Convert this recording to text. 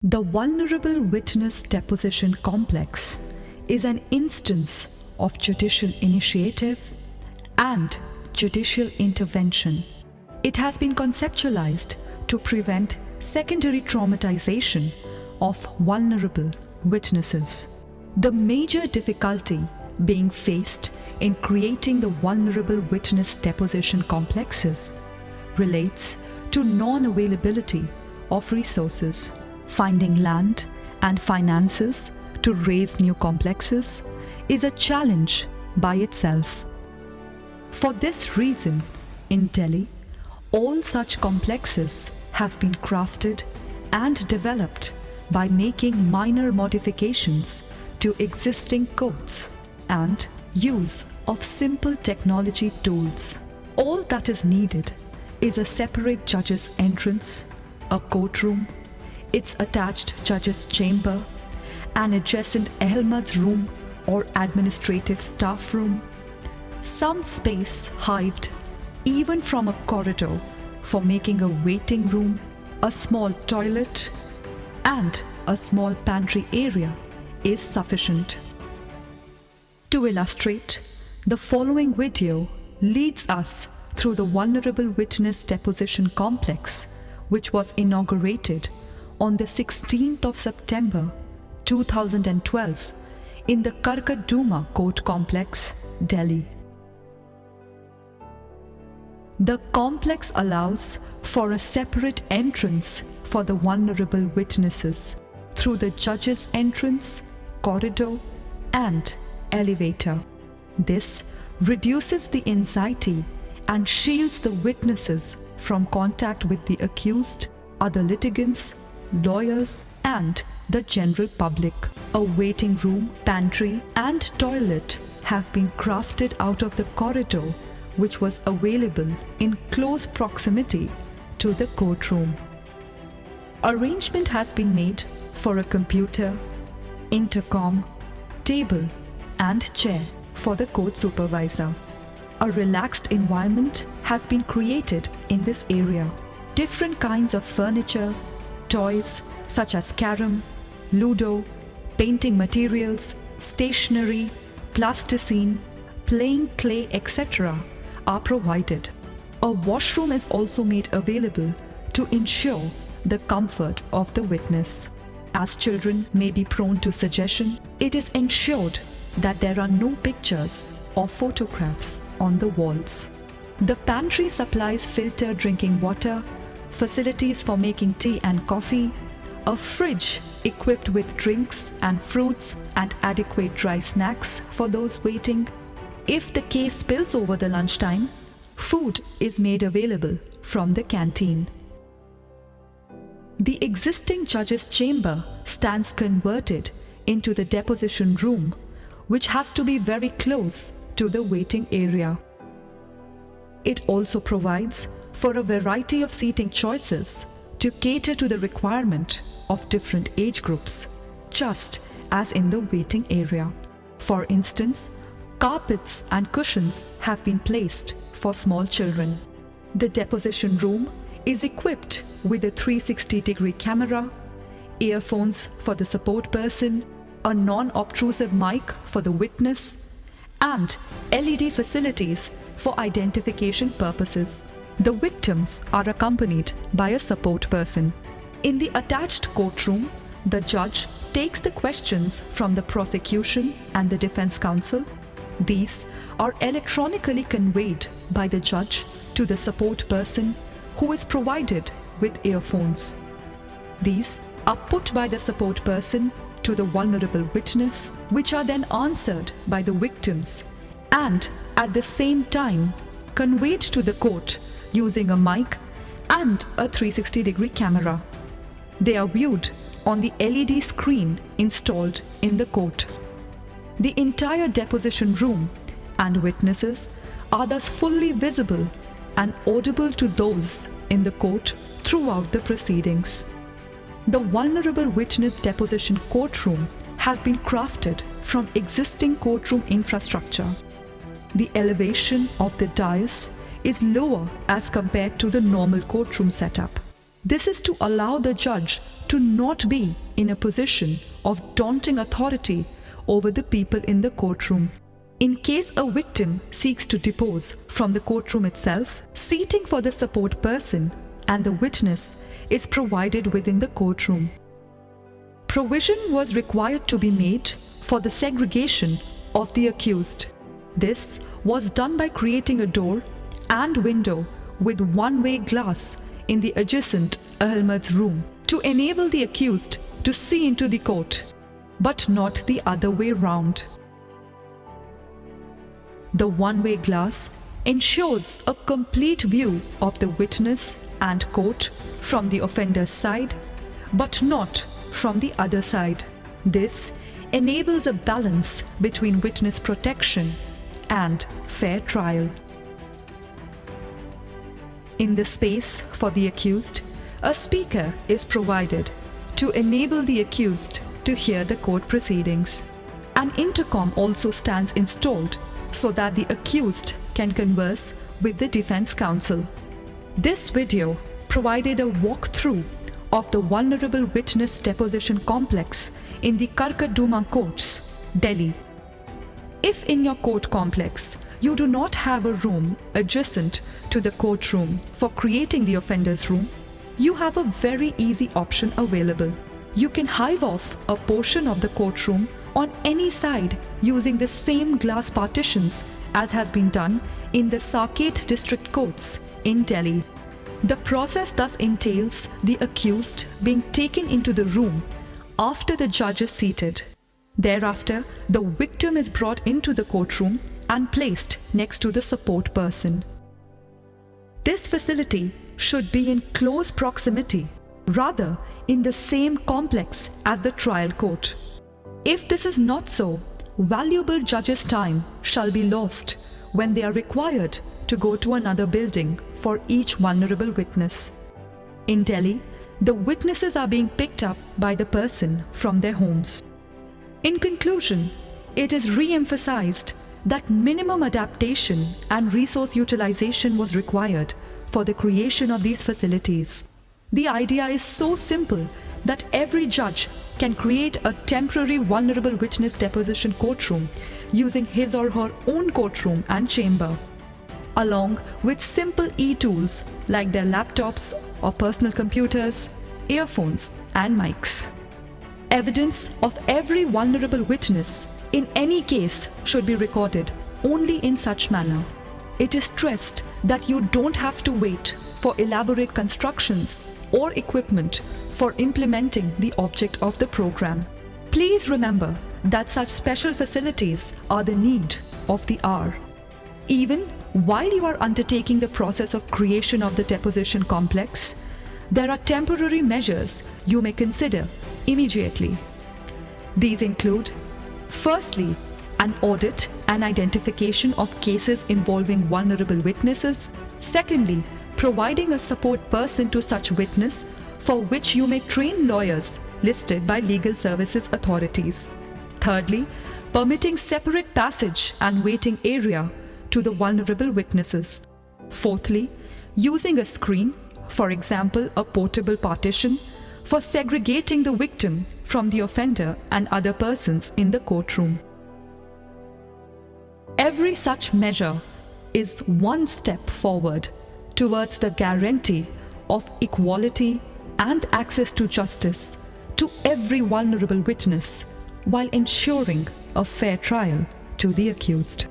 The Vulnerable Witness Deposition Complex is an instance of judicial initiative and judicial intervention. It has been conceptualized to prevent secondary traumatization of vulnerable witnesses. The major difficulty being faced in creating the vulnerable witness deposition complexes relates to non-availability of resources. Finding land and finances to raise new complexes is a challenge by itself. For this reason, in Delhi, all such complexes have been crafted and developed by making minor modifications to existing codes and use of simple technology tools. All that is needed is a separate judge's entrance, a courtroom, its attached judge's chamber, an adjacent Ahmad's room or administrative staff room, some space hived even from a corridor for making a waiting room, a small toilet, and a small pantry area is sufficient. To illustrate, the following video leads us through the Vulnerable Witness Deposition Complex, which was inaugurated on the 16th of September 2012 in the Karkaduma Court Complex, Delhi. The complex allows for a separate entrance for the vulnerable witnesses through the judge's entrance, corridor, and elevator. This reduces the anxiety and shields the witnesses from contact with the accused, other litigants, lawyers, and the general public. A waiting room, pantry, and toilet have been crafted out of the corridor, which was available in close proximity to the courtroom. Arrangement has been made for a computer, intercom, table, and chair for the court supervisor. A relaxed environment has been created in this area. Different kinds of furniture, toys such as carom, ludo, painting materials, stationery, plasticine, playing clay, etc. are provided. A washroom is also made available to ensure the comfort of the witness. As children may be prone to suggestion, it is ensured that there are no pictures or photographs on the walls. The pantry supplies filtered drinking water, facilities for making tea and coffee, a fridge equipped with drinks and fruits and adequate dry snacks for those waiting. If the case spills over the lunchtime, food is made available from the canteen. The existing judge's chamber stands converted into the deposition room, which has to be very close to the waiting area. It also provides for a variety of seating choices to cater to the requirement of different age groups, just as in the waiting area. For instance, carpets and cushions have been placed for small children. The deposition room is equipped with a 360-degree camera, earphones for the support person, a non-obtrusive mic for the witness, and LED facilities for identification purposes. The victims are accompanied by a support person. In the attached courtroom, the judge takes the questions from the prosecution and the defense counsel. These are electronically conveyed by the judge to the support person, who is provided with earphones. These are put by the support person to the vulnerable witness, which are then answered by the victims and at the same time conveyed to the court using a mic and a 360-degree camera. They are viewed on the LED screen installed in the court. The entire deposition room and witnesses are thus fully visible and audible to those in the court throughout the proceedings. The Vulnerable Witness Deposition Courtroom has been crafted from existing courtroom infrastructure. The elevation of the dais is lower as compared to the normal courtroom setup. This is to allow the judge to not be in a position of daunting authority over the people in the courtroom. In case a victim seeks to depose from the courtroom itself, seating for the support person and the witness is provided within the courtroom. Provision was required to be made for the segregation of the accused. This was done by creating a door and window with one-way glass in the adjacent Ahmad's room to enable the accused to see into the court, but not the other way round. The one-way glass ensures a complete view of the witness and court from the offender's side, but not from the other side. This enables a balance between witness protection and fair trial. In the space for the accused, a speaker is provided to enable the accused to hear the court proceedings. An intercom also stands installed so that the accused can converse with the defense counsel. This video provided a walkthrough of the vulnerable witness deposition complex in the Karkaduma courts, Delhi. If in your court complex you do not have a room adjacent to the courtroom for creating the offender's room, you have a very easy option available. You can hive off a portion of the courtroom on any side using the same glass partitions as has been done in the Saket district courts in Delhi. The process thus entails the accused being taken into the room after the judge is seated. Thereafter, the victim is brought into the courtroom and placed next to the support person. This facility should be in close proximity, rather in the same complex as the trial court. If this is not so, valuable judges' time shall be lost when they are required to go to another building for each vulnerable witness. In Delhi, the witnesses are being picked up by the person from their homes. In conclusion, it is re-emphasized that minimum adaptation and resource utilization was required for the creation of these facilities. The idea is so simple that every judge can create a temporary vulnerable witness deposition courtroom using his or her own courtroom and chamber, along with simple e-tools like their laptops or personal computers, earphones, and mics. Evidence of every vulnerable witness in any case should be recorded only in such manner. It is stressed that you don't have to wait for elaborate constructions or equipment for implementing the object of the program. Please remember that such special facilities are the need of the hour. Even while you are undertaking the process of creation of the deposition complex, there are temporary measures you may consider immediately. These include, firstly, an audit and identification of cases involving vulnerable witnesses. Secondly, providing a support person to such witness for which you may train lawyers listed by legal services authorities. Thirdly, permitting separate passage and waiting area to the vulnerable witnesses. Fourthly, using a screen, for example a portable partition, for segregating the victim from the offender and other persons in the courtroom. Every such measure is one step forward towards the guarantee of equality and access to justice to every vulnerable witness, while ensuring a fair trial to the accused.